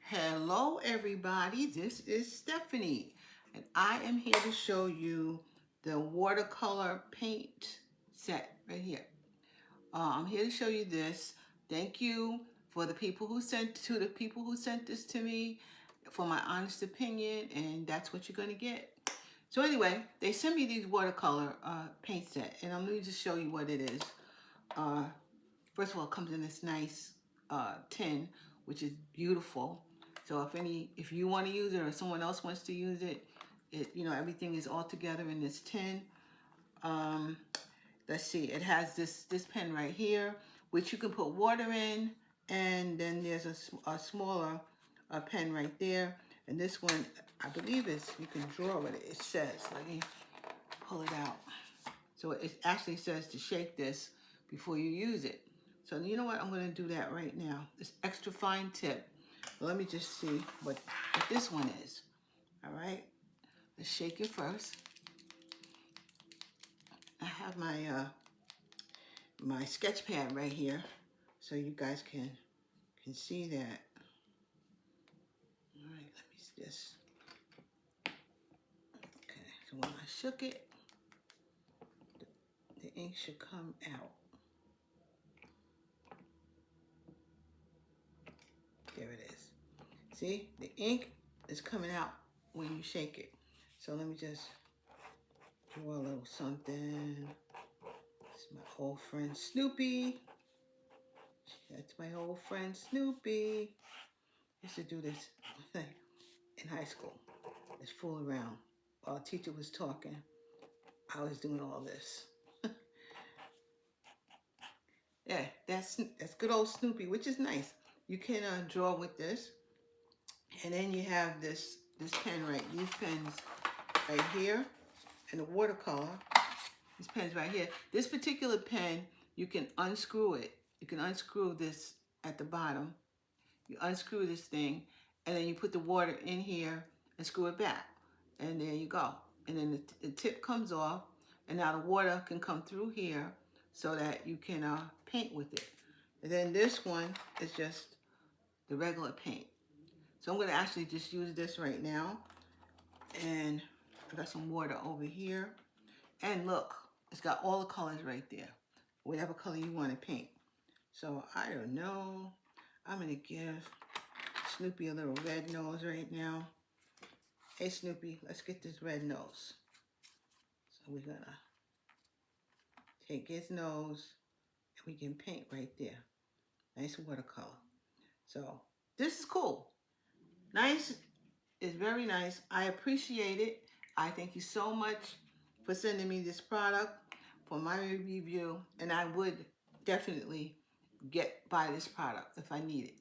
Hello everybody, this is Stephanie and I am here to show you the watercolor paint set right here. I'm here to show you this. Thank you for the people who sent this to me for my honest opinion, and that's what you're going to get. So anyway, they sent me these watercolor paint set, and I'm going to just show you what it is. First of all, it comes in this nice tin, which is beautiful. So if you want to use it or someone else wants to use it, everything is all together in this tin. Let's see, it has this pen right here, which you can put water in, and then there's a smaller pen right there. And this one, I believe you can draw with it. It says, let me pull it out. So it actually says to shake this before you use it. So you know what, I'm going to do that right now. This extra fine tip. Let me just see what this one is. All right, let's shake it first. I have my my sketch pad right here, so you guys can see that. All right, let me just. Okay, so when I shook it, the ink should come out. There it is. See, the ink is coming out when you shake it. So let me just draw a little something. It's my old friend Snoopy. That's my old friend Snoopy. I used to do this in high school. Just fool around. While a teacher was talking, I was doing all this. Yeah, that's good old Snoopy, which is nice. You can draw with this. And then you have this pen these pens right here, and the watercolor. These pens right here. This particular pen, you can unscrew it. You can unscrew this at the bottom. You unscrew this thing, and then you put the water in here and screw it back. And there you go. And then the tip comes off, and now the water can come through here so that you can paint with it. And then this one is just the regular paint. So I'm going to actually just use this right now. And I got some water over here. And look, it's got all the colors right there. Whatever color you want to paint. So I don't know. I'm going to give Snoopy a little red nose right now. Hey Snoopy, let's get this red nose. So we're going to take his nose and we can paint right there. Nice watercolor. So this is cool. Nice. It's very nice. I appreciate it. I thank you so much for sending me this product for my review, and I would definitely buy this product if I need it.